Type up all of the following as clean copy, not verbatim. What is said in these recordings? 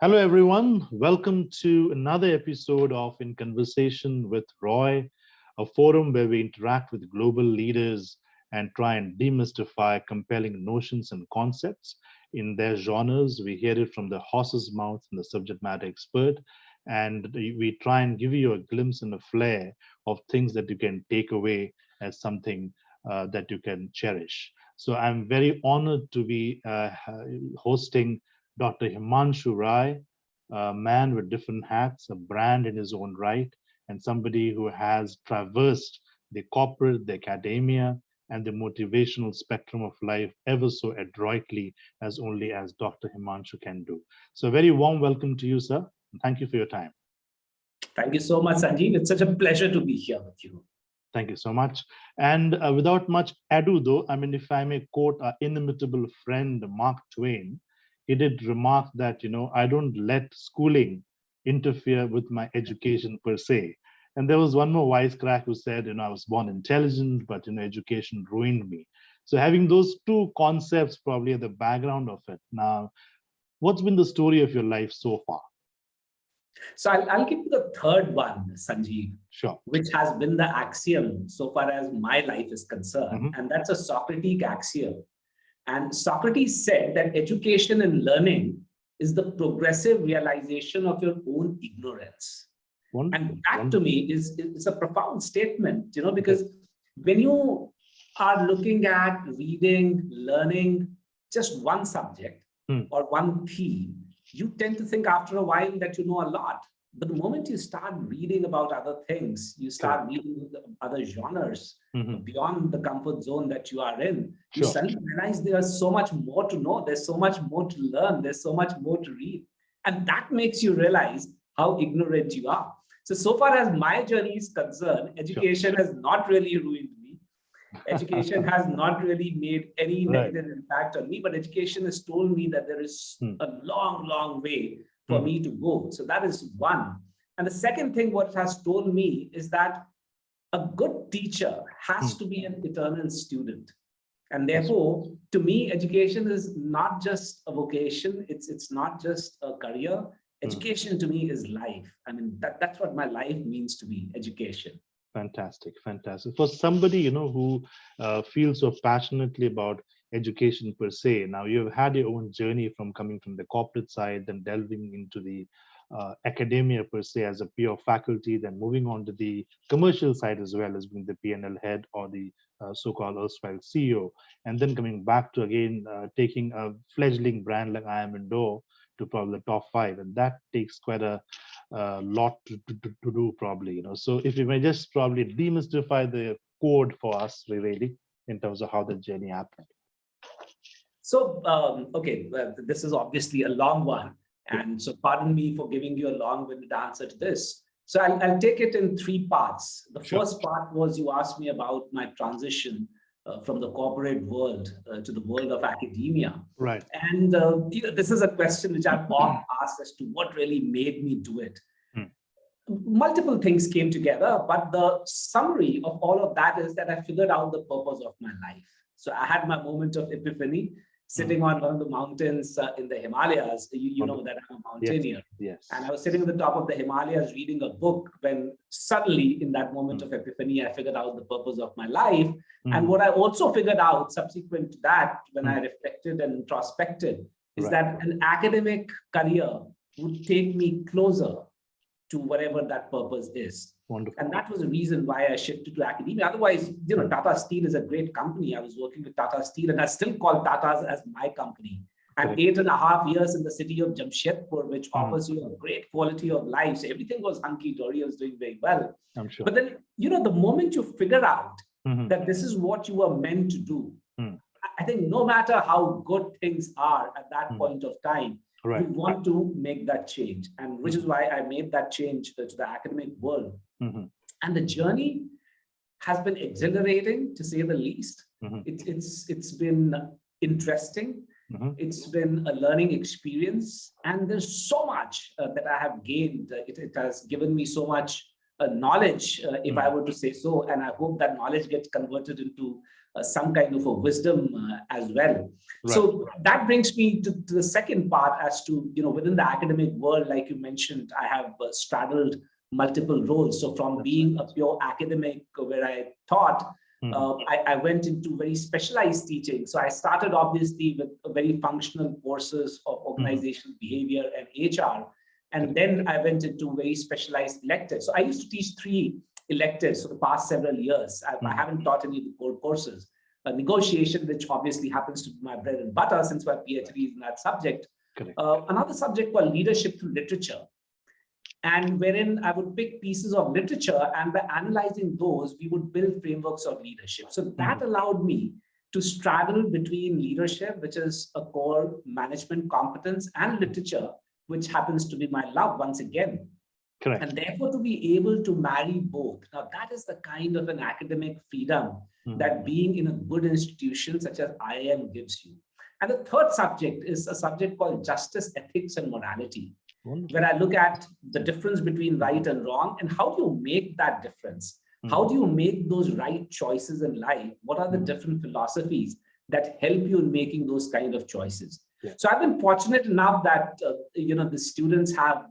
Hello, everyone. Welcome to another episode of In Conversation with Roy, a forum where we interact with global leaders and try and demystify compelling notions and concepts in their genres. We hear it from the horse's mouth and the subject matter expert, and we try and give you a glimpse and a flair of things that you can take away as something that you can cherish. So I'm very honored to be hosting Dr. Himanshu Rai, a man with different hats, a brand in his own right, and somebody who has traversed the corporate, the academia, and the motivational spectrum of life ever so adroitly as only as Dr. Himanshu can do. So a very warm welcome to you, sir. And thank you for your time. Thank you so much, Sanjeev. It's such a pleasure to be here with you. Thank you so much. And without much ado, though, I mean, if I may quote our inimitable friend, Mark Twain, he did remark that, I don't let schooling interfere with my education per se. And there was one more wisecrack who said, I was born intelligent, but, education ruined me. So having those two concepts probably at the background of it. Now, what's been the story of your life so far? So I'll give you the third one, Sanjeev, sure, which has been the axiom so far as my life is concerned. And that's a Socratic axiom. And Socrates said that education and learning is the progressive realization of your own ignorance. Wonderful. And that to me is a profound statement, because when you are looking at reading, learning just one subject or one theme, you tend to think after a while that you know a lot. But the moment you start reading about other things, you start reading other genres beyond the comfort zone that you are in, you suddenly realize there's so much more to know, there's so much more to learn, there's so much more to read. And that makes you realize how ignorant you are. So far as my journey is concerned, education has not really ruined me. Education has not really made any negative impact on me, but education has told me that there is a long, long way for me to go. So that is one. And the second thing what it has told me is that a good teacher has to be an eternal student. And therefore, to me, education is not just a vocation. It's not just a career. Education to me is life. I mean, that's what my life means to me, education. Fantastic, fantastic. For somebody, who feels so passionately about education per se, now you've had your own journey from coming from the corporate side, then delving into the academia per se as a pure faculty, then moving on to the commercial side as well as being the P&L head or the so-called erstwhile CEO, and then coming back to again taking a fledgling brand like IIM Indore to probably the top 5, and that takes quite a lot to do probably, So if you may just probably demystify the code for us really in terms of how the journey happened. So, okay, this is obviously a long one. And so pardon me for giving you a long-winded answer to this. So I'll take it in 3 parts. The first part was you asked me about my transition from the corporate world to the world of academia. Right. And this is a question which I've often asked as to what really made me do it. Multiple things came together, but the summary of all of that is that I figured out the purpose of my life. So I had my moment of epiphany sitting on one of the mountains in the Himalayas. You know that I'm a mountaineer. Yes. And I was sitting at the top of the Himalayas reading a book when suddenly in that moment of epiphany, I figured out the purpose of my life. And what I also figured out subsequent to that, when I reflected and introspected, is that an academic career would take me closer to whatever that purpose is. Wonderful. And that was the reason why I shifted to academia. Otherwise, Tata Steel is a great company. I was working with Tata Steel and I still call Tata's as my company. And 8.5 years in the city of Jamshedpur, which offers you a great quality of life. So everything was hunky-dory, I was doing very well. I'm sure. But then, the moment you figure out that this is what you were meant to do, I think no matter how good things are at that point of time, you want to make that change. And which is why I made that change to the academic world. And the journey has been exhilarating, to say the least. It's been interesting. It's been a learning experience. And there's so much that I have gained. It has given me so much knowledge, if I were to say so, and I hope that knowledge gets converted into some kind of a wisdom as well. Right. So that brings me to the second part as to, within the academic world, like you mentioned, I have straddled multiple roles. So from being a pure academic where I taught, I went into very specialized teaching. So I started obviously with very functional courses of organizational behavior and HR. And then I went into very specialized electives. So I used to teach 3 electives for the past several years. I haven't taught any of the core courses. Negotiation, which obviously happens to be my bread and butter since my PhD is in that subject. Another subject called leadership through literature, and wherein I would pick pieces of literature, and by analyzing those, we would build frameworks of leadership. So that allowed me to straddle between leadership, which is a core management competence, and literature, which happens to be my love once again. Correct. And therefore, to be able to marry both. Now, that is the kind of an academic freedom that being in a good institution such as IIM gives you. And the third subject is a subject called justice, ethics, and morality, where I look at the difference between right and wrong, and how do you make that difference? How do you make those right choices in life? What are the different philosophies that help you in making those kind of choices? So I've been fortunate enough that the students have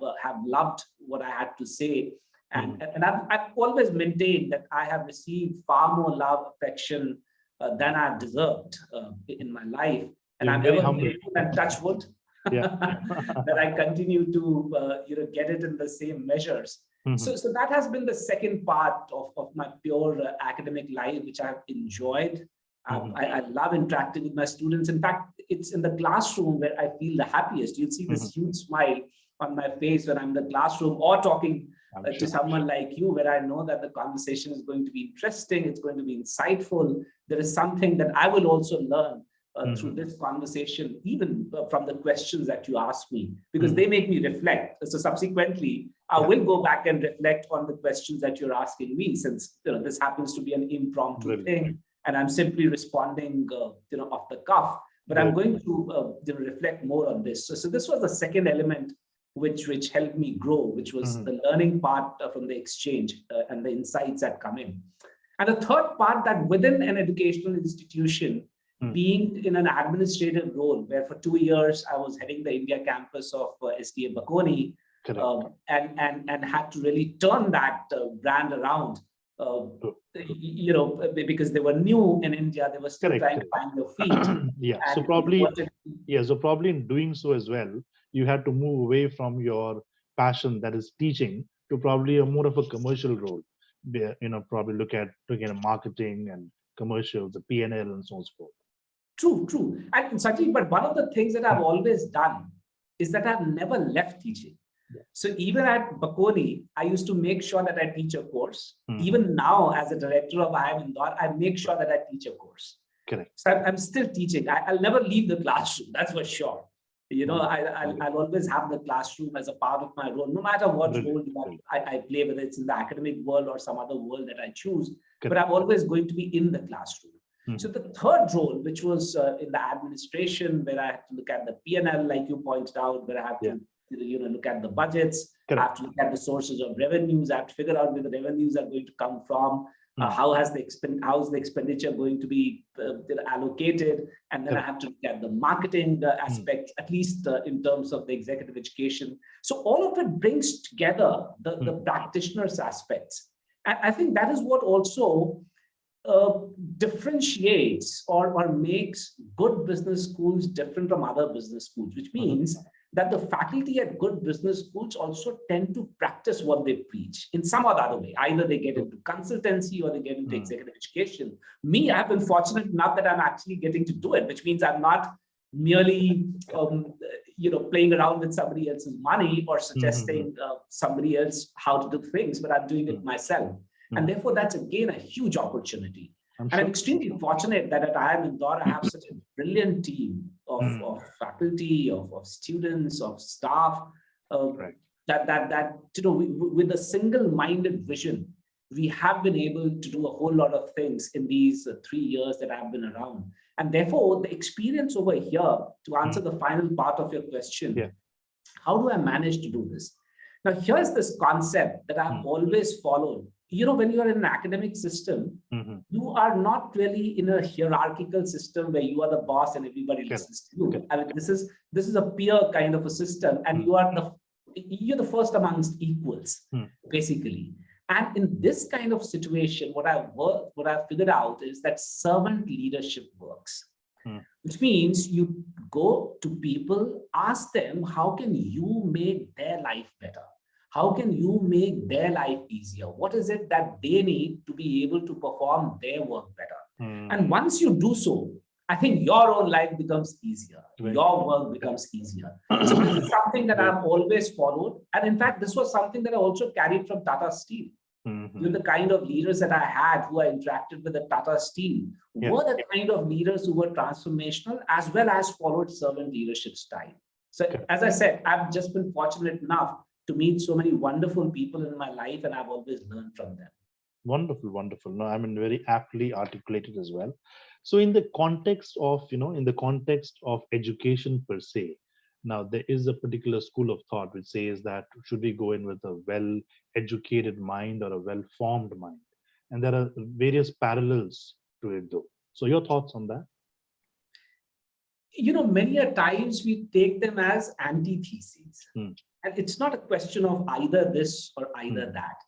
loved what I had to say, and I've always maintained that I have received far more love, affection than I've deserved in my life, and I'm ever grateful and touch wood that I continue to get it in the same measures. So that has been the second part of my pure academic life, which I've enjoyed. I love interacting with my students. In fact, it's in the classroom where I feel the happiest. You'll see this huge smile on my face when I'm in the classroom or talking to someone like you, where I know that the conversation is going to be interesting, it's going to be insightful. There is something that I will also learn through this conversation, even from the questions that you ask me, because they make me reflect. So subsequently, I will go back and reflect on the questions that you're asking me, since this happens to be an impromptu thing. And I'm simply responding, off the cuff. But I'm going to reflect more on this. So this was the second element which helped me grow, which was the learning part from the exchange and the insights that come in. And the third part, that within an educational institution, being in an administrative role, where for 2 years I was heading the India campus of SDA Bakoni, and had to really turn that brand around. Because they were new in India, they were still trying to find their feet. So probably in doing so as well, you had to move away from your passion, that is teaching, to probably a more of a commercial role. Probably look at marketing and commercials, the P&L, and so on and so forth. True. And Sachin, but one of the things that I've always done is that I've never left teaching. So even at Bakoni, I used to make sure that I teach a course. Even now, as a director of IIM Indore, I make sure that I teach a course. Correct. So I'm still teaching. I'll never leave the classroom, that's for sure. I'll always have the classroom as a part of my role, no matter what role I play, whether it's in the academic world or some other world that I choose. But I'm always going to be in the classroom. So the third role, which was in the administration, where I had to look at the P&L, like you pointed out, where I have to look at the budgets, I have to look at the sources of revenues, I have to figure out where the revenues are going to come from, how is the expenditure going to be allocated, and then I have to look at the marketing aspect, at least in terms of the executive education. So all of it brings together the practitioner's aspects. And I think that is what also differentiates or makes good business schools different from other business schools, which means that the faculty at good business schools also tend to practice what they preach in some or the other way. Either they get into consultancy or they get into executive education. Me, I've been fortunate enough that I'm actually getting to do it, which means I'm not merely playing around with somebody else's money or suggesting somebody else how to do things, but I'm doing it myself. And therefore, that's again a huge opportunity. I'm extremely fortunate that at IIM Indore, I have such a brilliant team of faculty, of students, of staff, that with a single-minded vision, we have been able to do a whole lot of things in these 3 years that I've been around. And therefore, the experience over here, to answer the final part of your question, how do I manage to do this? Now, here's this concept that I've always followed. When you're in an academic system, you are not really in a hierarchical system where you are the boss and everybody listens to you. I mean, this is a peer kind of a system, and you're the first amongst equals, basically. And in this kind of situation, what I've figured out is that servant leadership works. Which means you go to people, ask them, how can you make their life better? How can you make their life easier? What is it that they need to be able to perform their work better? And once you do so, I think your own life becomes easier. Your work becomes easier. So this is something that I've always followed. And in fact, this was something that I also carried from Tata Steel. The kind of leaders that I had who I interacted with at Tata Steel were the kind of leaders who were transformational as well as followed servant leadership style. So as I said, I've just been fortunate enough to meet so many wonderful people in my life, and I've always learned from them. Wonderful, wonderful. No, I mean, very aptly articulated as well. So in the context of, education per se, now there is a particular school of thought which says that should we go in with a well-educated mind or a well-formed mind? And there are various parallels to it though. So your thoughts on that? Many a times we take them as antitheses. And it's not a question of either this or either that.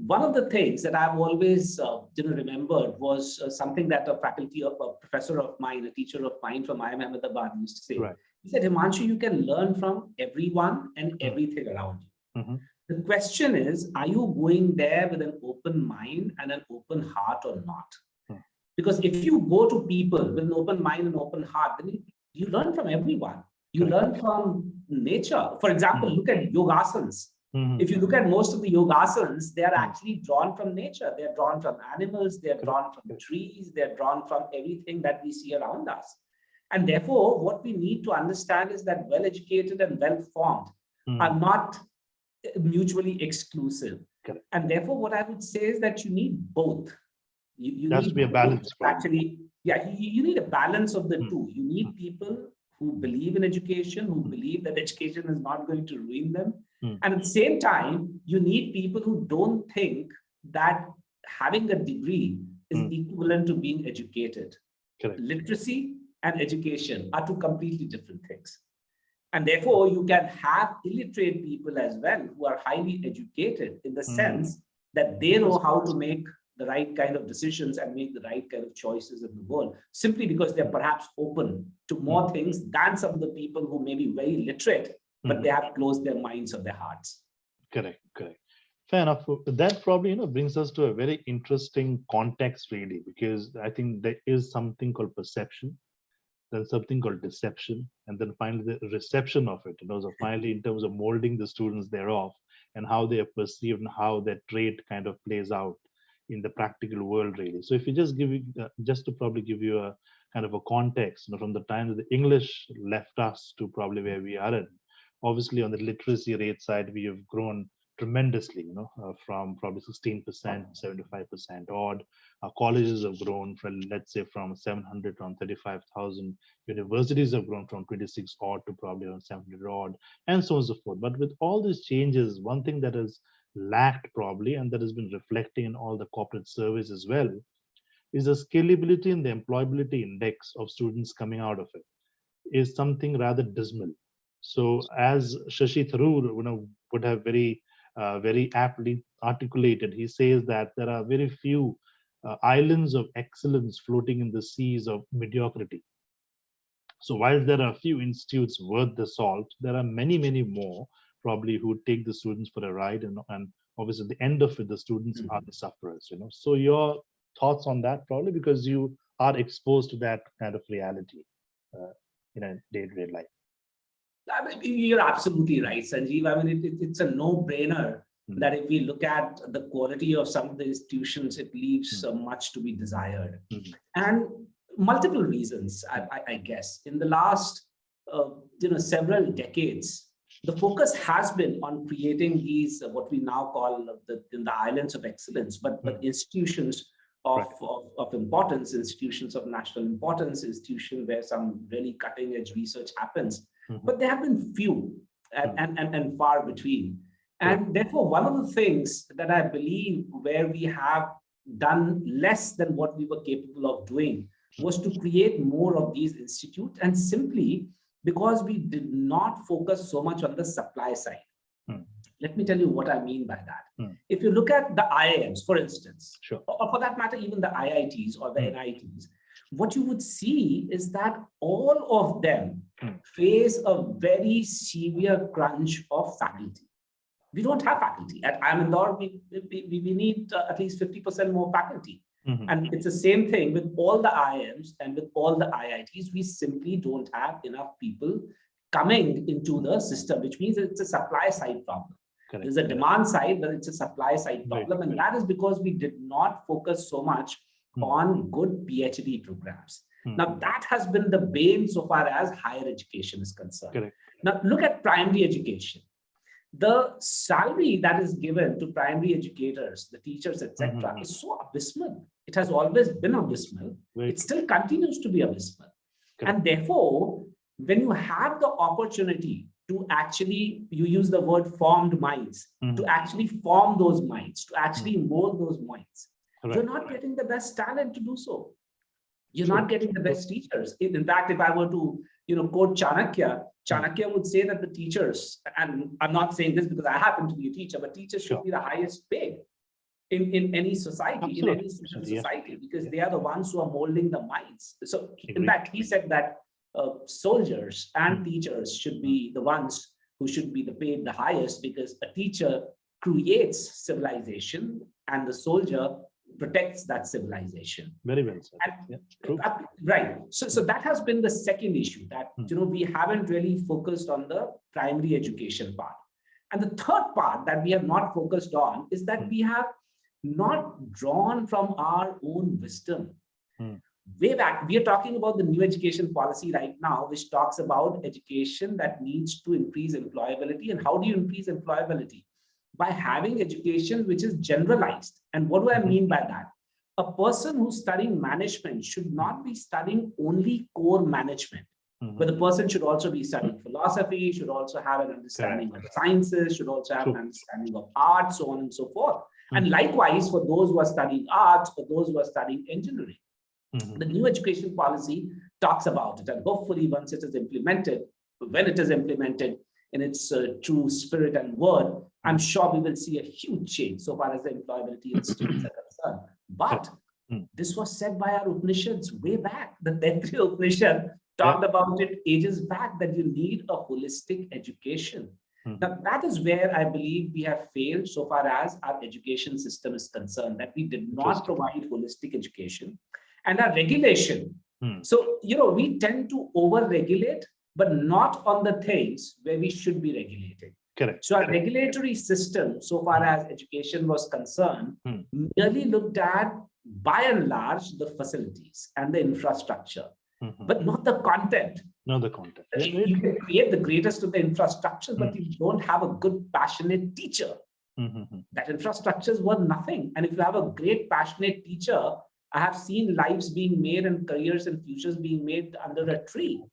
One of the things that I've always remembered was something that a professor of mine, a teacher of mine from IIM Ahmedabad used to say. Right. He said, Himanshu, you can learn from everyone and everything around you. The question is, are you going there with an open mind and an open heart or not? Because if you go to people with an open mind and open heart, then you learn from everyone. You learn from nature. For example, look at yogasanas. If you look at most of the yogasanas, they are actually drawn from nature. They're drawn from animals. They're drawn from trees. They're drawn from everything that we see around us. And therefore, what we need to understand is that well-educated and well-formed are not mutually exclusive. And therefore, what I would say is that you need both. You There has to be a balance. Actually, you need a balance of the two. You need people who believe in education, who believe that education is not going to ruin them. And at the same time, you need people who don't think that having a degree is equivalent to being educated. Literacy and education are two completely different things. And therefore, you can have illiterate people as well who are highly educated in the sense that they know how to make the right kind of decisions and make the right kind of choices in the world, simply because they're perhaps open to more things than some of the people who may be very literate, but they have closed their minds or their hearts. Correct. Fair enough. That probably brings us to a very interesting context, really, because I think there is something called perception, then something called deception, and then finally the reception of it. So finally, in terms of molding the students thereof and how they are perceived and how their trait kind of plays out in the practical world, really. So if you just just to probably give you a kind of a context, from the time that the English left us to probably where we are in, obviously on the literacy rate side, we have grown tremendously, from probably 16%, 75% odd. Our colleges have grown from, let's say, from 700 to 35,000. Universities have grown from 26 odd to probably around 700 odd, and so on and so forth. But with all these changes, one thing that has lacked probably, and that has been reflecting in all the corporate surveys as well, is the scalability and the employability index of students coming out of it is something rather dismal. So as Shashi Tharoor would have very aptly articulated, he says that there are very few islands of excellence floating in the seas of mediocrity. So while there are a few institutes worth the salt, there are many, many more probably who take the students for a ride, and obviously at the end of it, the students are the sufferers. So your thoughts on that, probably because you are exposed to that kind of reality in a day-to-day life. I mean, you're absolutely right, Sanjeev. I mean, it's a no-brainer that if we look at the quality of some of the institutions, it leaves much to be desired. And multiple reasons, I guess. In the last several decades, the focus has been on creating these what we now call the islands of excellence, but institutions of importance, institutions of national importance, institutions where some really cutting-edge research happens. But there have been few and far between. And therefore, one of the things that I believe where we have done less than what we were capable of doing was to create more of these institutes, and simply because we did not focus so much on the supply side. Let me tell you what I mean by that. If you look at the IIMs, for instance, or for that matter, even the IITs or the NITs, what you would see is that all of them face a very severe crunch of faculty. We don't have faculty. At IIM Indore, we need at least 50% more faculty. And it's the same thing with all the IIMs and with all the IITs. We simply don't have enough people coming into the system, which means it's a supply side problem. There's a demand side, but it's a supply side problem. And that is because we did not focus so much on good PhD programs. Now, that has been the bane so far as higher education is concerned. Now, look at primary education. The salary that is given to primary educators, the teachers, etc., is so abysmal. It has always been abysmal. It still continues to be abysmal. And therefore, when you have the opportunity to actually, you use the word formed minds, to actually form those minds, to actually mold those minds, you're not getting the best talent to do so. You're not getting the best teachers. In fact, if I were to, quote Chanakya, Chanakya would say that the teachers, and I'm not saying this because I happen to be a teacher, but teachers should be the highest paid in any society, in any society, because they are the ones who are molding the minds. So in fact, he said that soldiers and teachers should be the ones who should be paid the highest, because a teacher creates civilization and the soldier protects that civilization. Very well said. And, right. So that has been the second issue, that we haven't really focused on the primary education part. And the third part that we have not focused on is that we have not drawn from our own wisdom. Way back, we are talking about the new education policy right now, which talks about education that needs to increase employability. And how do you increase employability? By having education which is generalized. And what do I mean by that? A person who's studying management should not be studying only core management, but the person should also be studying philosophy, should also have an understanding of sciences, should also have an understanding of art, so on and so forth. And likewise, for those who are studying arts, or those who are studying engineering. The new education policy talks about it, and hopefully once it is implemented, when it is implemented in its true spirit and word, I'm sure we will see a huge change so far as the employability in students are concerned. But this was said by our Upanishads way back. The Taittiriya Upanishad talked about it ages back, that you need a holistic education. Now, that is where I believe we have failed so far as our education system is concerned, that we did not provide holistic education. And our regulation. So, we tend to over-regulate, but not on the things where we should be regulating. So our regulatory system, so far as education was concerned, merely looked at, by and large, the facilities and the infrastructure, but not the content. Not the content. You can create the greatest of the infrastructure, but you don't have a good, passionate teacher. That infrastructure is worth nothing. And if you have a great, passionate teacher, I have seen lives being made and careers and futures being made under a tree.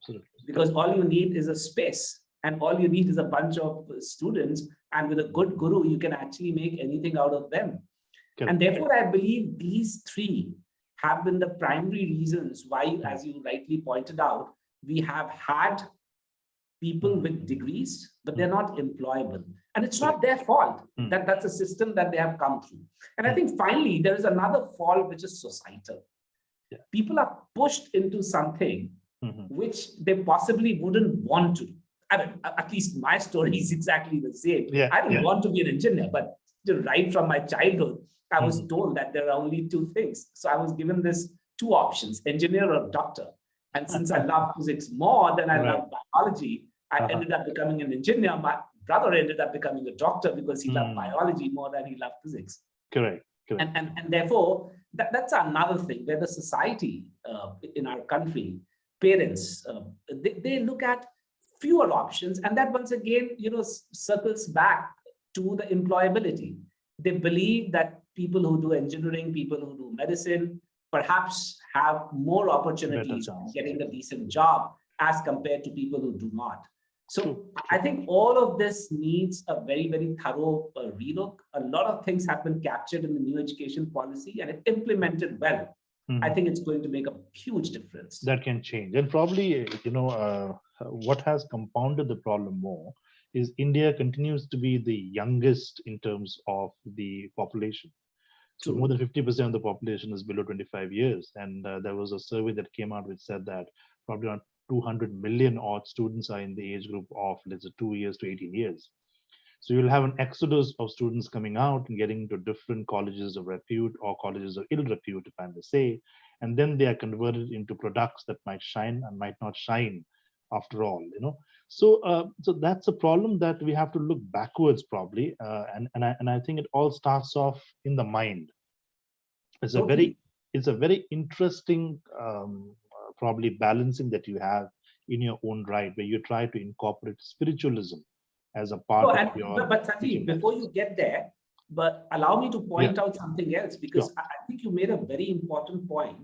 Because all you need is a space, and all you need is a bunch of students, and with a good guru, you can actually make anything out of them. And therefore, I believe these three have been the primary reasons why, as you rightly pointed out, we have had people with degrees, but they're not employable. And it's not their fault. That's a system that they have come through. And I think finally, there is another fault, which is societal. People are pushed into something which they possibly wouldn't want to. I mean, at least my story is exactly the same. I didn't want to be an engineer, but right from my childhood, I was told that there are only two things. So I was given this two options, engineer or doctor. And since I love physics more than I love biology, I ended up becoming an engineer. My brother ended up becoming a doctor because he loved biology more than he loved physics. Correct. And therefore, that's another thing where the society in our country, parents, they look at fewer options. And that once again, circles back to the employability. They believe that people who do engineering, people who do medicine, perhaps have more opportunities of getting a decent job as compared to people who do not. So I think all of this needs a very, very thorough relook. A lot of things have been captured in the new education policy, and if implemented well, I think it's going to make a huge difference. That can change. And probably, what has compounded the problem more is India continues to be the youngest in terms of the population. So more than 50% of the population is below 25 years. And there was a survey that came out which said that probably around 200 million odd students are in the age group of, let's say, 2 years to 18 years. So you'll have an exodus of students coming out and getting into different colleges of repute or colleges of ill repute, if I may say, and then they are converted into products that might shine and might not shine after all, So, so that's a problem that we have to look backwards probably, and I think it all starts off in the mind. It's a very interesting probably balancing that you have in your own right, where you try to incorporate spiritualism as a part of your. But Sanjeev, before you get there, but allow me to point out something else, because I think you made a very important point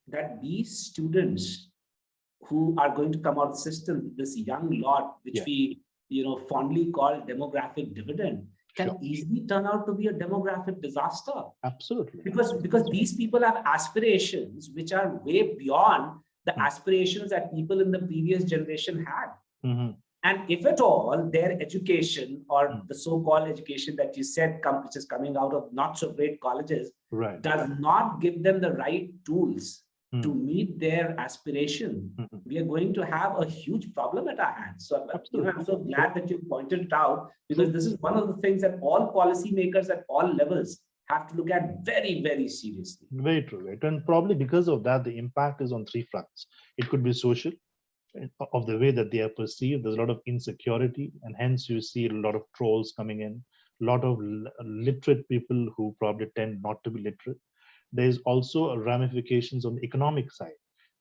that these students who are going to come out of the system, this young lot, which we fondly call demographic dividend, can easily turn out to be a demographic disaster. Absolutely. Because these people have aspirations which are way beyond the aspirations that people in the previous generation had. And if at all, their education or the so-called education that you said, which is coming out of not so great colleges, does not give them the right tools to meet their aspiration, we are going to have a huge problem at our hands. So I'm so glad that you pointed it out, because this is one of the things that all policymakers at all levels have to look at very, very seriously. Very true. Right? And probably because of that, the impact is on three fronts. It could be social, of the way that they are perceived. There's a lot of insecurity, and hence you see a lot of trolls coming in, a lot of literate people who probably tend not to be literate. There's also ramifications on the economic side.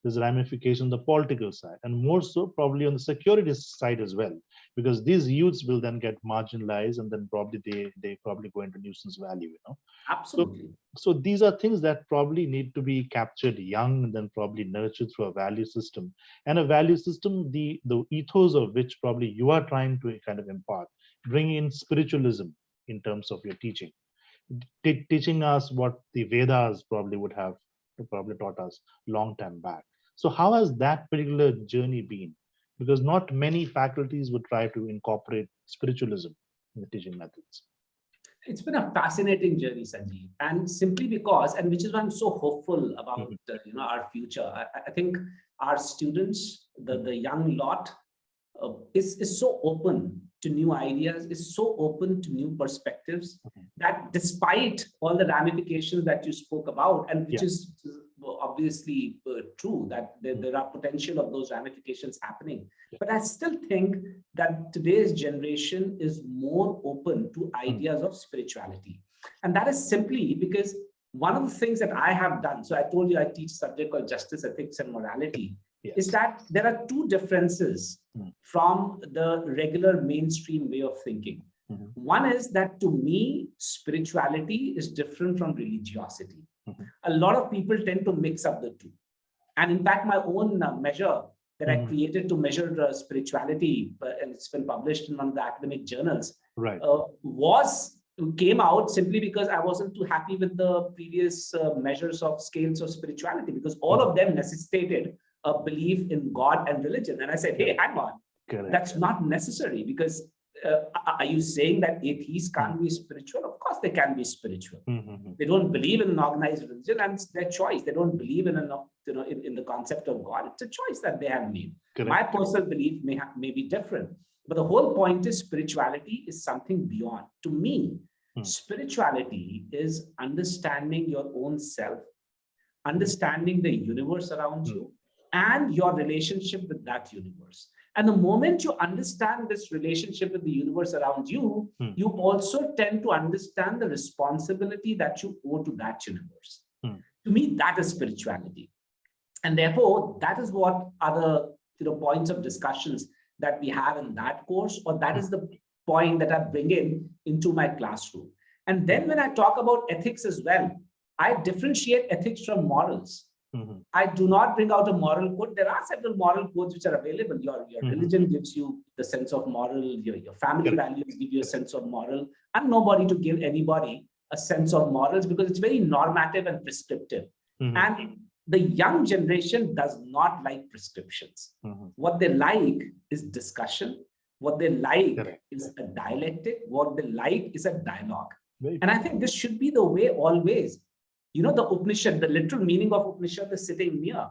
There's ramifications on the political side, and more so probably on the security side as well, because these youths will then get marginalized, and then probably they probably go into nuisance value. Absolutely. So these are things that probably need to be captured young and then probably nurtured through a value system, and a value system, the ethos of which probably you are trying to kind of impart, bring in spiritualism in terms of your teaching, teaching us what the Vedas probably would have probably taught us long time back. So how has that particular journey been? Because not many faculties would try to incorporate spiritualism in the teaching methods. It's been a fascinating journey, Sanjeev, and simply because, and which is why I'm so hopeful about our future. I think our students, the young lot, is so open to new ideas, is so open to new perspectives, that despite all the ramifications that you spoke about, and which is obviously true, that there are potential of those ramifications happening, but I still think that today's generation is more open to ideas of spirituality. And that is simply because one of the things that I have done, so I told you I teach a subject called justice, ethics, and morality, is that there are two differences from the regular mainstream way of thinking. One is that, to me, spirituality is different from religiosity. A lot of people tend to mix up the two. And in fact, my own measure that I created to measure spirituality, and it's been published in one of the academic journals, came out simply because I wasn't too happy with the previous measures of scales of spirituality, because all of them necessitated a belief in God and religion. And I said, hey, hang on, that's not necessary, because are you saying that atheists can't be spiritual? Of course they can be spiritual. They don't believe in an organized religion, and it's their choice. They don't believe in in the concept of God. It's a choice that they have made. My personal belief may be different, but the whole point is spirituality is something beyond. To me, spirituality is understanding your own self, understanding the universe around you, and your relationship with that universe. And the moment you understand this relationship with the universe around you, you also tend to understand the responsibility that you owe to that universe. To me, that is spirituality. And therefore, that is what are the points of discussions that we have in that course, or that is the point that I bring into my classroom. And then when I talk about ethics as well, I differentiate ethics from morals. I do not bring out a moral code. There are several moral codes which are available. Your religion gives you the sense of moral, your family values give you a sense of moral. I'm nobody to give anybody a sense of morals because it's very normative and prescriptive. And the young generation does not like prescriptions. What they like is discussion. What they like is a dialectic. What they like is a dialogue. And I think this should be the way always. You know, the Upanishad, the literal meaning of Upanishad is sitting near.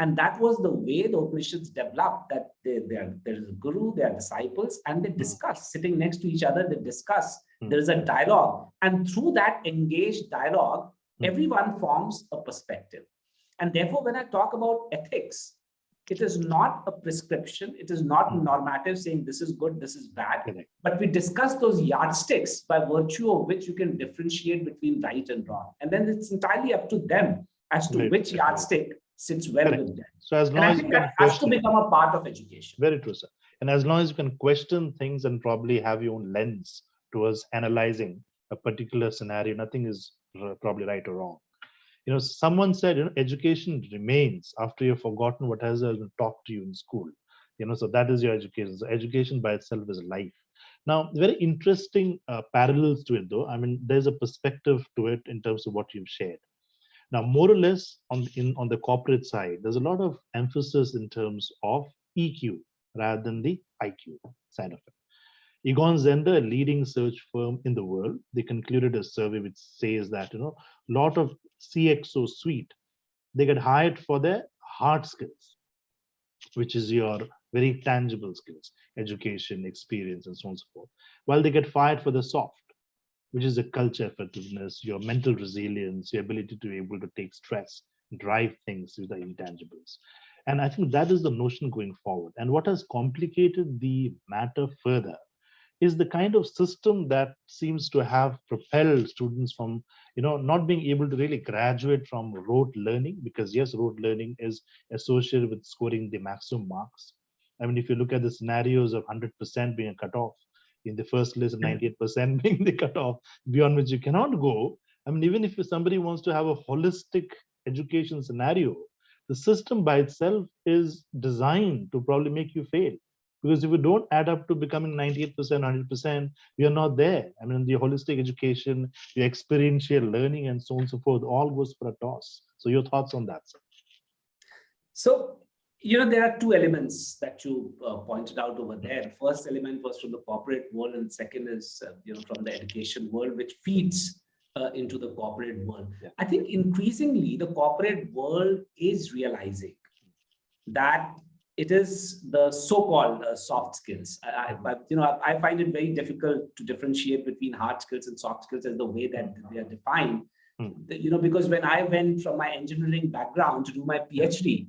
And that was the way the Upanishads developed, that there is a guru, there are disciples, and they discuss, sitting next to each other, they discuss. There is a dialogue. And through that engaged dialogue, everyone forms a perspective. And therefore, when I talk about ethics, it is not a prescription. It is not normative saying this is good, this is bad. But we discuss those yardsticks by virtue of which you can differentiate between right and wrong. And then it's entirely up to them as to which yardstick sits well with them. So as long as you that has to become a part of education. Very true, sir. And as long as you can question things and probably have your own lens towards analyzing a particular scenario, nothing is probably right or wrong. You know, someone said, you know, education remains after you've forgotten what has been taught to you in school. You know, so that is your education. So education by itself is life. Now, very interesting parallels to it, though. I mean, there's a perspective to it in terms of what you've shared. Now, more or less on the corporate side, there's a lot of emphasis in terms of EQ rather than the IQ side of it. Egon Zehnder, a leading search firm in the world, they concluded a survey which says that, you know, a lot of CXO suite, they get hired for their hard skills, which is your very tangible skills, education, experience, and so on and so forth, while they get fired for the soft, which is the culture effectiveness, your mental resilience, your ability to be able to take stress, drive things with the intangibles. And I think that is the notion going forward. And what has complicated the matter further is the kind of system that seems to have propelled students from, you know, not being able to really graduate from rote learning, because yes, rote learning is associated with scoring the maximum marks. I mean, if you look at the scenarios of 100% being a cutoff, in the first list of 98% being the cutoff, beyond which you cannot go. I mean, even if somebody wants to have a holistic education scenario, the system by itself is designed to probably make you fail. Because if you don't add up to becoming 98%, 100%, you're not there. I mean, the holistic education, the experiential learning, and so on and so forth, all goes for a toss. So your thoughts on that, sir? So, you know, there are two elements that you pointed out over there. The first element was from the corporate world, and second is, you know, from the education world, which feeds into the corporate world. Yeah. I think increasingly the corporate world is realizing that it is the so-called soft skills. But you know, I find it very difficult to differentiate between hard skills and soft skills as the way that they are defined. You know, because when I went from my engineering background to do my PhD,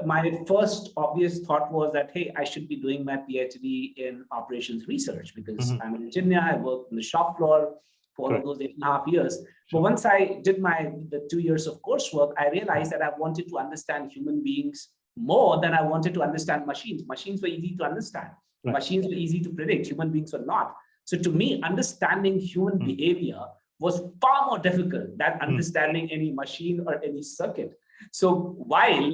my first obvious thought was that, hey, I should be doing my PhD in operations research because I'm an engineer. I worked on the shop floor for all of those 8.5 years. But once I did the 2 years of coursework, I realized that I wanted to understand human beings more than I wanted to understand machines. Machines were easy to understand. Machines were easy to predict. Human beings were not. So to me, understanding human behavior was far more difficult than understanding any machine or any circuit. So while,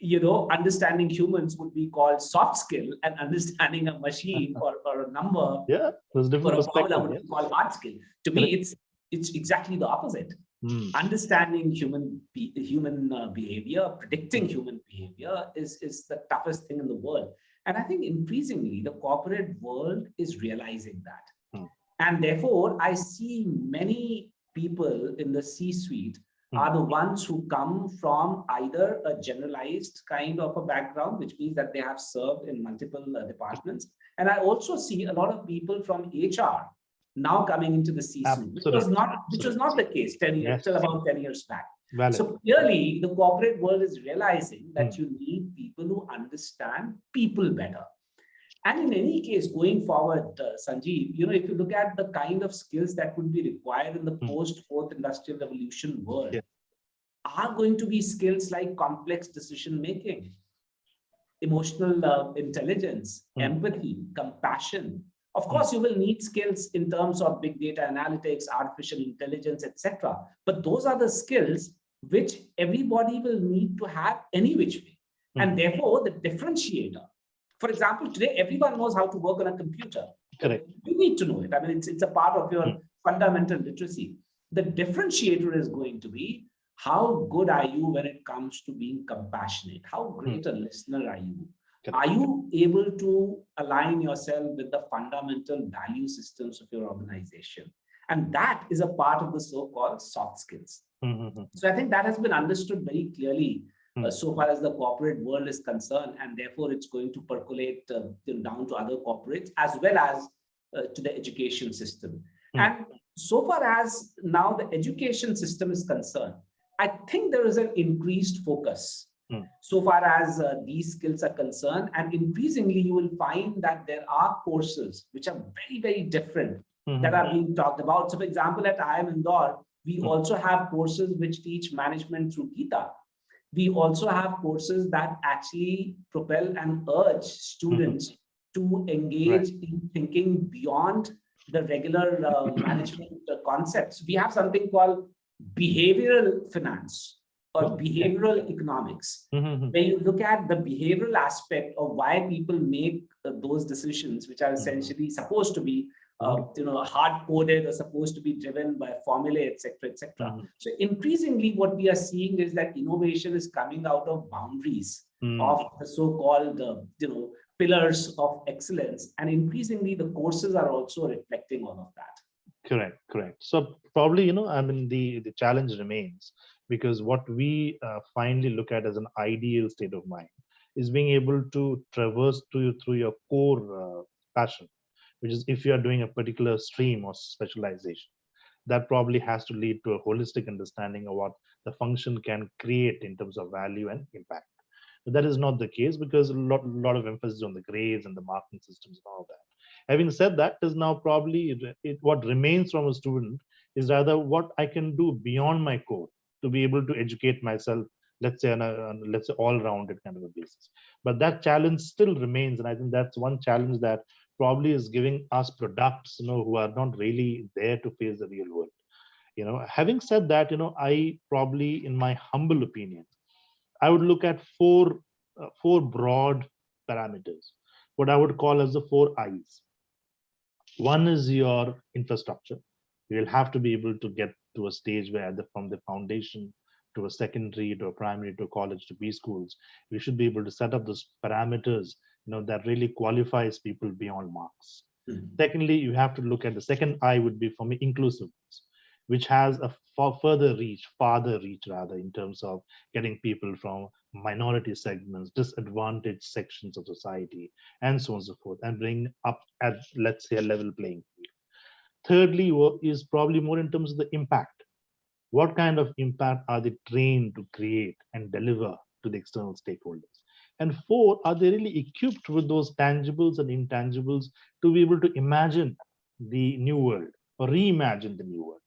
you know, understanding humans would be called soft skill, and understanding a machine or a number or a formula would be called hard skill. To me, it's exactly the opposite. Understanding human behavior, predicting human behavior is the toughest thing in the world. And I think increasingly the corporate world is realizing that. And therefore, I see many people in the C-suite are the ones who come from either a generalized kind of a background, which means that they have served in multiple departments. And I also see a lot of people from HR now coming into the C-suite, which was not the case 10 years, till about 10 years back. So clearly, the corporate world is realizing that you need people who understand people better. And in any case, going forward, Sanjeev, you know, if you look at the kind of skills that would be required in the post-fourth industrial revolution world, are going to be skills like complex decision-making, emotional intelligence, empathy, compassion. Of course, you will need skills in terms of big data analytics, artificial intelligence, etc. But those are the skills which everybody will need to have any which way. And therefore, the differentiator, for example, today, everyone knows how to work on a computer. Correct. You need to know it. I mean, it's a part of your fundamental literacy. The differentiator is going to be, how good are you when it comes to being compassionate? How great a listener are you? Are you able to align yourself with the fundamental value systems of your organization? And that is a part of the so-called soft skills. So I think that has been understood very clearly so far as the corporate world is concerned, and therefore it's going to percolate down to other corporates as well as to the education system. And so far as now the education system is concerned, I think there is an increased focus so far as these skills are concerned. And increasingly, you will find that there are courses which are very, very different that are being talked about. So for example, at IIM Indore, we also have courses which teach management through Gita. We also have courses that actually propel and urge students to engage in thinking beyond the regular management concepts. We have something called behavioral finance or behavioral economics, where you look at the behavioral aspect of why people make those decisions, which are essentially supposed to be hard-coded or supposed to be driven by formulae, etc., etc. So increasingly, what we are seeing is that innovation is coming out of boundaries of the so-called, pillars of excellence, and increasingly the courses are also reflecting all of that. Correct. So probably, I mean, the challenge remains, because what we finally look at as an ideal state of mind is being able to traverse through your core passion, which is if you are doing a particular stream or specialization, that probably has to lead to a holistic understanding of what the function can create in terms of value and impact. But that is not the case, because a lot of emphasis on the grades and the marking systems and all that. Having said that, is now probably what remains from a student is rather what I can do beyond my core to be able to educate myself, let's say on a all-rounded kind of a basis. But that challenge still remains, and I think that's one challenge that probably is giving us products, who are not really there to face the real world. Having said that, I probably, in my humble opinion, I would look at four broad parameters, what I would call as the 4 I's. One is your infrastructure. You will have to be able to get to a stage where from the foundation to a secondary, to a primary, to a college, to B schools, we should be able to set up those parameters, that really qualifies people beyond marks. Secondly, you have to look at the second I would be for me inclusiveness, which has a farther reach rather, in terms of getting people from minority segments, disadvantaged sections of society, and so on and so forth, and bring up at, let's say, a level playing field. Thirdly, is probably more in terms of the impact. What kind of impact are they trained to create and deliver to the external stakeholders? And 4, are they really equipped with those tangibles and intangibles to be able to imagine the new world or reimagine the new world?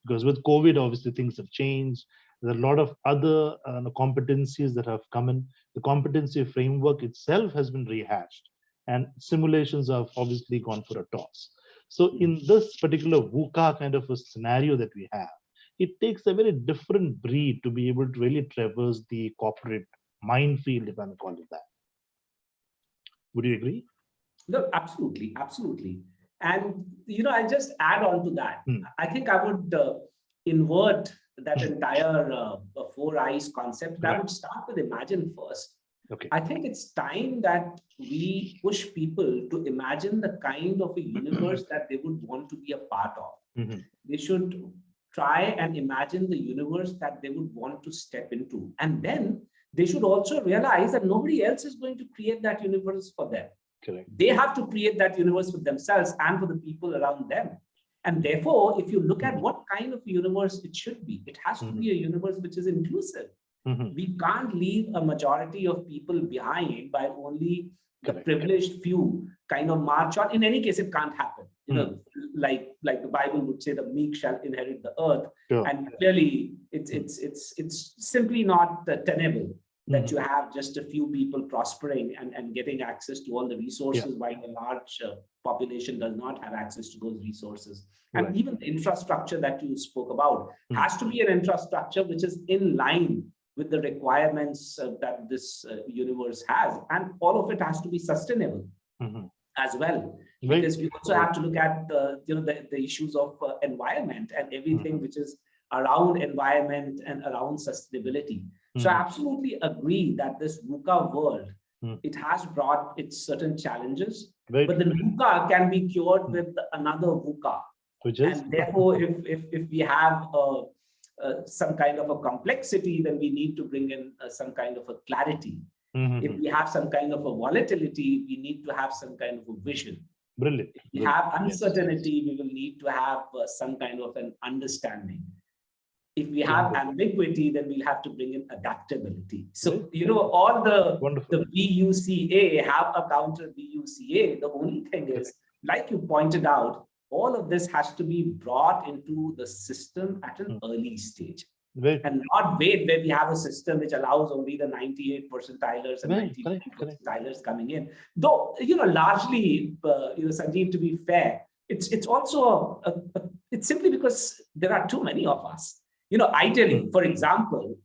Because with COVID, obviously things have changed. There are a lot of other competencies that have come in. The competency framework itself has been rehashed, and simulations have obviously gone for a toss. So in this particular VUCA kind of a scenario that we have, it takes a very different breed to be able to really traverse the corporate minefield, if I may call it that. Would you agree? No, absolutely. And, I'll just add on to that. I think I would invert that entire 4 I's concept. I would start with imagine first. Okay. I think it's time that we push people to imagine the kind of a universe that they would want to be a part of. They should try and imagine the universe that they would want to step into. And then they should also realize that nobody else is going to create that universe for them. Correct. They have to create that universe for themselves and for the people around them. And therefore, if you look at what kind of universe it should be, it has to be a universe which is inclusive. We can't leave a majority of people behind by only the privileged few kind of march on. In any case, it can't happen. Like the Bible would say, the meek shall inherit the earth. And clearly, it's simply not tenable that you have just a few people prospering and getting access to all the resources, while a large population does not have access to those resources. And even the infrastructure that you spoke about has to be an infrastructure which is in line with the requirements that this universe has. And all of it has to be sustainable as well. Because we also have to look at the issues of environment and everything which is around environment and around sustainability. So I absolutely agree that this VUCA world, it has brought its certain challenges, but the VUCA can be cured with another VUCA. And therefore, if we have some kind of a complexity, then we need to bring in some kind of a clarity. If we have some kind of a volatility, we need to have some kind of a vision. Brilliant. If we have uncertainty, we will need to have some kind of an understanding. If we have ambiguity, then we'll have to bring in adaptability. So, all the VUCA have a counter VUCA. The only thing is, like you pointed out, all of this has to be brought into the system at an early stage. And not wait where we have a system which allows only the 98 percentilers and 99 percentilers coming in. Though, largely, Sanjeev, to be fair, it's also, it's simply because there are too many of us. Ideally, for example,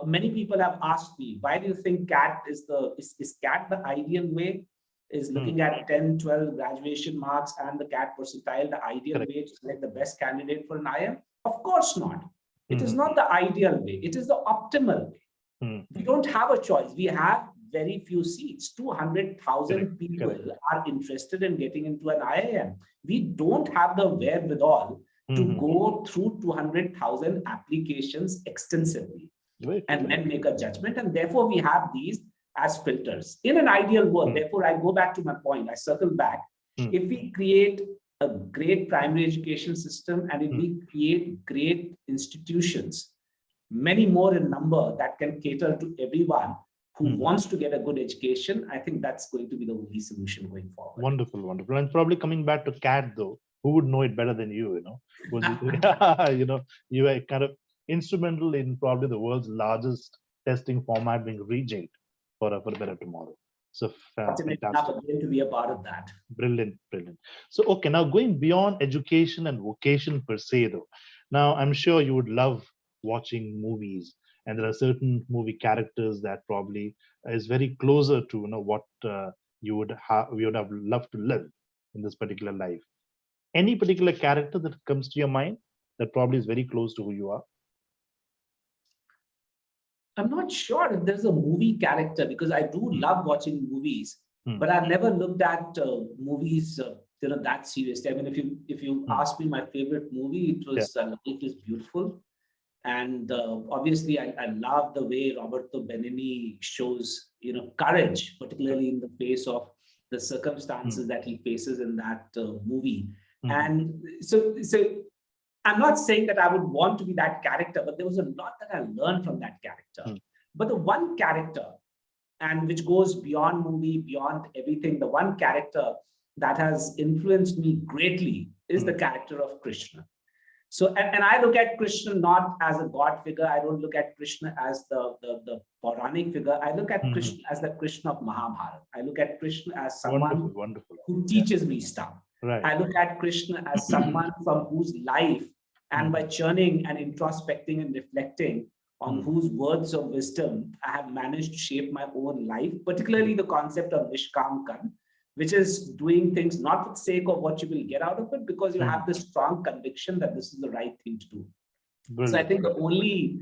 many people have asked me, why do you think CAT is CAT the ideal way? Is looking at 10, 12 graduation marks and the CAT percentile the ideal way to select the best candidate for an IIM? Of course not. It is not the ideal way. It is the optimal way. We don't have a choice. We have very few seats. 200,000 people are interested in getting into an IIM. We don't have the wherewithal to go through 200,000 applications extensively and then make a judgment. And therefore, we have these as filters. In an ideal world, therefore, I go back to my point, I circle back. If we create a great primary education system and if we create great institutions, many more in number that can cater to everyone who wants to get a good education, I think that's going to be the only solution going forward. Wonderful, wonderful. And probably coming back to CAT though, who would know it better than you, you are kind of instrumental in probably the world's largest testing format being rejigged for a better tomorrow. So fantastic to be a part of that. Brilliant, brilliant. So, okay, now going beyond education and vocation per se though, now I'm sure you would love watching movies, and there are certain movie characters that probably is very closer to what you would have loved to live in this particular life. Any particular character that comes to your mind that probably is very close to who you are? I'm not sure if there's a movie character, because I do love watching movies, but I've never looked at movies that seriously. I mean, if you ask me my favorite movie, it was Life is Beautiful. And obviously, I love the way Roberto Benigni shows, courage, particularly in the face of the circumstances that he faces in that movie. And so I'm not saying that I would want to be that character, but there was a lot that I learned from that character. But the one character, and which goes beyond movie, beyond everything, the one character that has influenced me greatly is the character of Krishna. So, and I look at Krishna not as a God figure. I don't look at Krishna as the Puranic figure. I look at Krishna as the Krishna of Mahabharata. I look at Krishna as someone who teaches me stuff. I look at Krishna as someone from whose life, and by churning and introspecting and reflecting on whose words of wisdom I have managed to shape my own life, particularly the concept of Nishkam Karma, which is doing things not for the sake of what you will get out of it, because you have this strong conviction that this is the right thing to do. Brilliant. So I think the only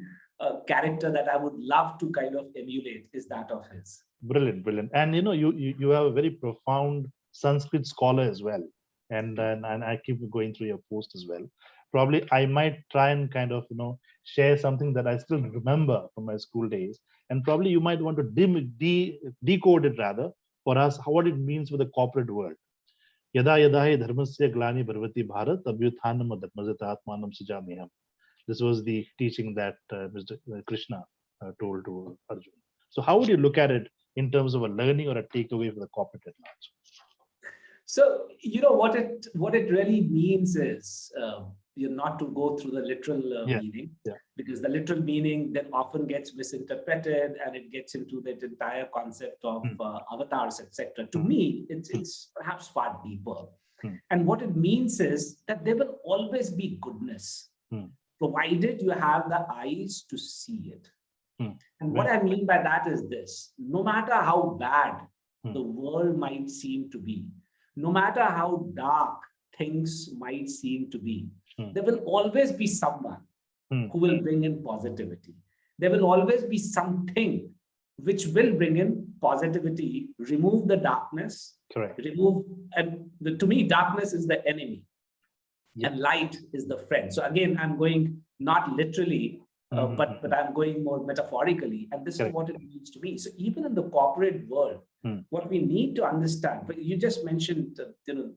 character that I would love to kind of emulate is that of his. Brilliant, brilliant. And you have a very profound Sanskrit scholar as well. And I keep going through your post as well. Probably I might try and kind of share something that I still remember from my school days, and probably you might want to decode it rather for us, what it means for the corporate world. Yada yada hi dharmasya glani bharvati bharat abhyuthanam dharmajatatmanam sujameham. This was the teaching that Mr. Krishna told to Arjuna. So how would you look at it in terms of a learning or a takeaway for the corporate at large? So, what it really means is, not to go through the literal meaning, because the literal meaning then often gets misinterpreted and it gets into that entire concept of avatars, etc. To me, it's perhaps far deeper. And what it means is that there will always be goodness, provided you have the eyes to see it. And what I mean by that is this: no matter how bad the world might seem to be, no matter how dark things might seem to be, there will always be someone who will bring in positivity. There will always be something which will bring in positivity, remove the darkness, to me, darkness is the enemy and light is the friend. So again, I'm going not literally, but I'm going more metaphorically, and this is what it means to me. So even in the corporate world, what we need to understand, but you just mentioned the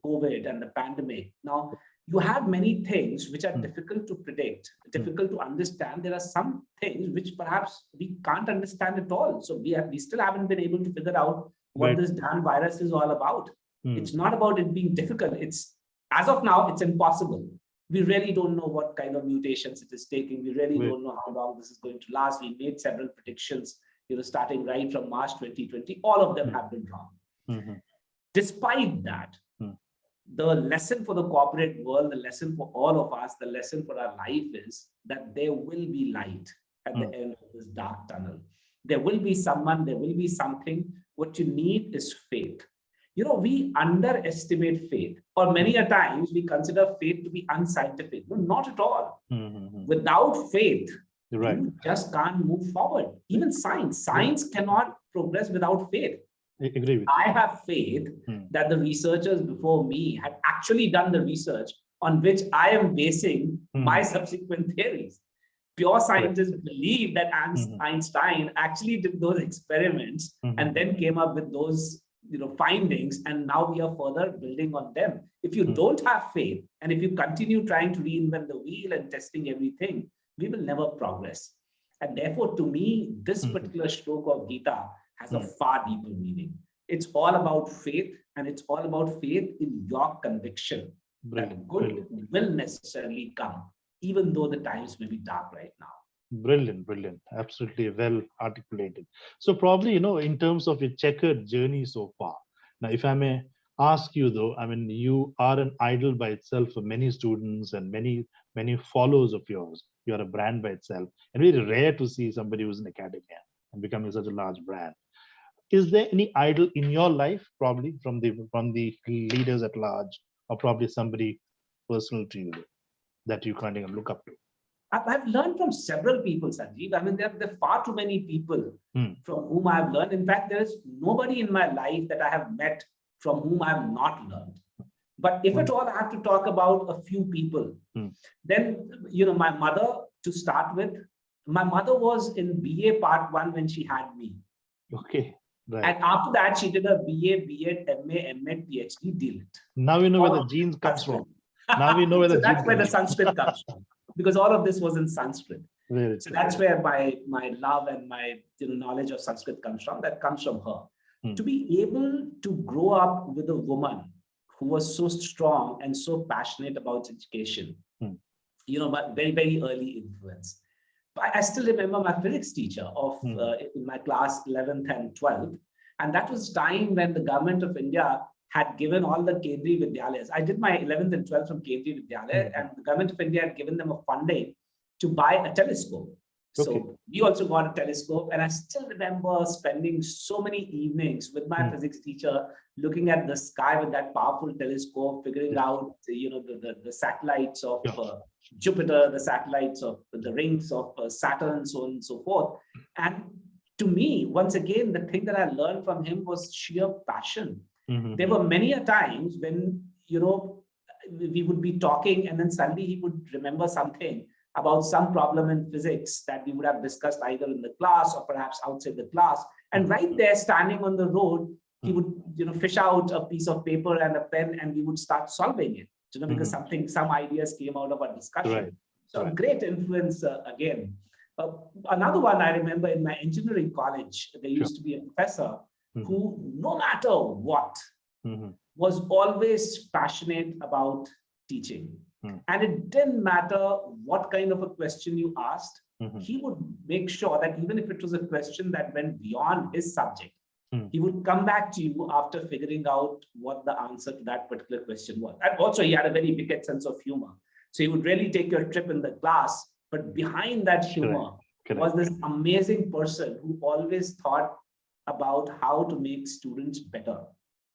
COVID and the pandemic. Now, you have many things which are difficult to predict, difficult to understand. There are some things which perhaps we can't understand at all. So we still haven't been able to figure out what this damn virus is all about. It's not about it being difficult. It's, as of now, it's impossible. We really don't know what kind of mutations it is taking. We really don't know how long this is going to last. We made several predictions, starting right from March 2020. All of them have been wrong. Despite that, the lesson for the corporate world, the lesson for all of us, the lesson for our life is that there will be light at the end of this dark tunnel. There will be someone, there will be something. What you need is faith. We underestimate faith, or many a times we consider faith to be unscientific. No, not at all. Without faith, you just can't move forward. Even science cannot progress without faith. I agree with I have faith that the researchers before me had actually done the research on which I am basing my subsequent theories. Pure scientists believe that Einstein actually did those experiments and then came up with those findings, and now we are further building on them. If you don't have faith, and if you continue trying to reinvent the wheel and testing everything, we will never progress. And therefore, to me, this particular stroke of Gita has a far deeper meaning. It's all about faith, and it's all about faith in your conviction that good will necessarily come, even though the times may be dark right now. Brilliant. Absolutely well articulated. So probably, in terms of your checkered journey so far, now, if I may ask you though, you are an idol by itself for many students and many followers of yours. You are a brand by itself, and very rare to see somebody who's in academia and becoming such a large brand. Is there any idol in your life, probably from the leaders at large, or probably somebody personal to you that you kind of look up to? I've learned from several people, Sanjeev. There are far too many people from whom I've learned. In fact, there is nobody in my life that I have met from whom I have not learned. But if at all I have to talk about a few people, then, my mother, to start with, my mother was in BA Part 1 when she had me. Okay. Right. And after that, she did a BA, BEd, MA, MAd, PhD, deal it. Now we know where the genes comes from. Now we know where that's where the Sanskrit comes from. Because all of this was in Sanskrit. So that's where my love and my knowledge of Sanskrit comes from. That comes from her. To be able to grow up with a woman who was so strong and so passionate about education, but very, very early influence. I still remember my physics teacher of in my class 11th and 12th. And that was time when the government of India had given all the Kendriya Vidyalayas. I did my 11th and 12th from Kendriya Vidyalaya, and the government of India had given them a funding to buy a telescope. So we also got a telescope, and I still remember spending so many evenings with my physics teacher, looking at the sky with that powerful telescope, figuring out the satellites of Jupiter, the satellites of the rings of Saturn, so on and so forth. And to me, once again, the thing that I learned from him was sheer passion. There were many a times when, we would be talking and then suddenly he would remember something about some problem in physics that we would have discussed either in the class or perhaps outside the class. And right there, standing on the road, he would, fish out a piece of paper and a pen, and we would start solving it, because some ideas came out of our discussion. So a great influence again. Another one I remember in my engineering college, there used to be a professor who, no matter what, was always passionate about teaching. And it didn't matter what kind of a question you asked. He would make sure that even if it was a question that went beyond his subject, he would come back to you after figuring out what the answer to that particular question was. And also, he had a very wicked sense of humor. So he would really take your trip in the class. But behind that humor was this amazing person who always thought about how to make students better.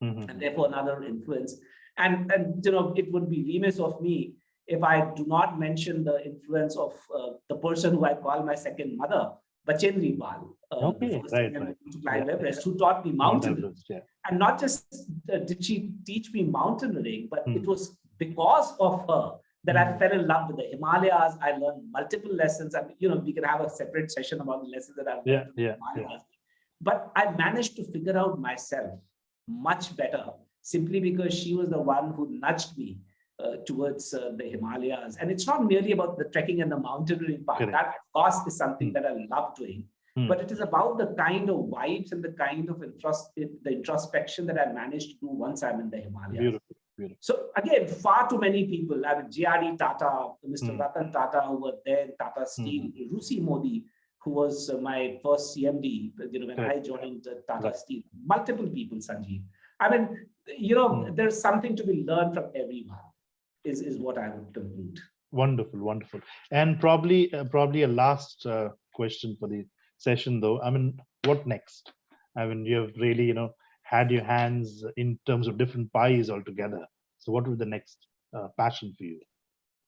And therefore, another influence. And it would be remiss of me if I do not mention the influence of the person who I call my second mother, Bachendri Bal, who taught me mountaineering. And not just did she teach me mountaineering, but it was because of her that I fell in love with the Himalayas. I learned multiple lessons. And, we can have a separate session about the lessons that I've learned in the Himalayas. But I managed to figure out myself much better simply because she was the one who nudged me towards the Himalayas. And it's not merely about the trekking and the mountaineering part. That, of course, is something that I love doing. But it is about the kind of vibes and the kind of introspection that I managed to do once I'm in the Himalayas. Beautiful. So again, far too many people, I mean, J.R.D. Tata, Mr. Ratan Tata, who were there in Tata Steel, Rusi Modi, who was my first CMD, when I joined Tata Steel, multiple people, Sanjeev. I mean, there's something to be learned from everyone, is what I would conclude. Wonderful. And probably a last question for the session, though. I mean, what next? I mean, you have really, had your hands in terms of different pies altogether. So what will the next passion for you?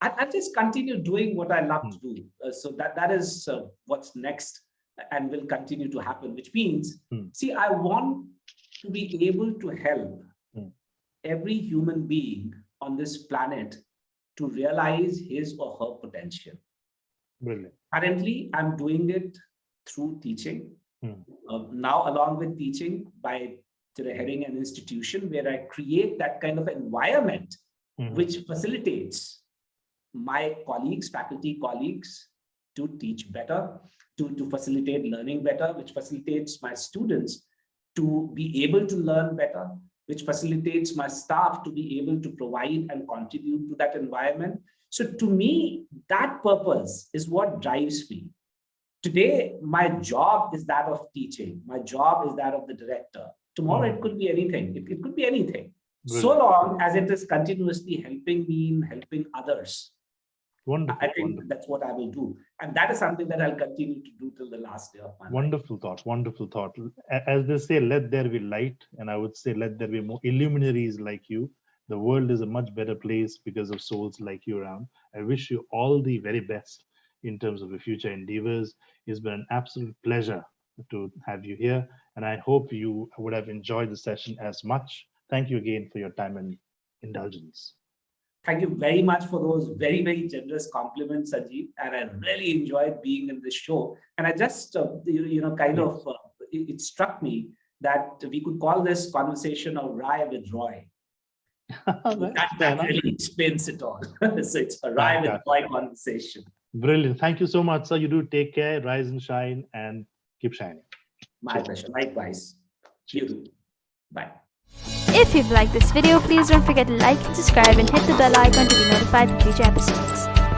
I just continue doing what I love to do. So that is what's next and will continue to happen, which means, see, I want to be able to help every human being on this planet to realize his or her potential. Brilliant. Currently, I'm doing it through teaching. Now, along with teaching, by heading an institution where I create that kind of environment which facilitates my colleagues, faculty colleagues, to teach better, to facilitate learning better, which facilitates my students to be able to learn better, which facilitates my staff to be able to provide and contribute to that environment. So to me, that purpose is what drives me. Today, my job is that of teaching. My job is that of the director. Tomorrow, it could be anything. It could be anything. Brilliant. So long as it is continuously helping me in helping others. Wonderful. I think that's what I will do. And that is something that I'll continue to do till the last day of my life. Wonderful thought. As they say, let there be light. And I would say, let there be more illuminaries like you. The world is a much better place because of souls like you around. I wish you all the very best in terms of your future endeavors. It's been an absolute pleasure to have you here. And I hope you would have enjoyed the session as much. Thank you again for your time and indulgence. Thank you very much for those very, very generous compliments, Sanjeev. And I really enjoyed being in this show. And I just, it struck me that we could call this conversation of Rai with Roy. that really explains it all. So it's a Rai with Roy conversation. Brilliant. Thank you so much, sir. You do take care, rise and shine, and keep shining. My pleasure. Likewise. You. Bye. If you've liked this video, please don't forget to like and subscribe and hit the bell icon to be notified of future episodes.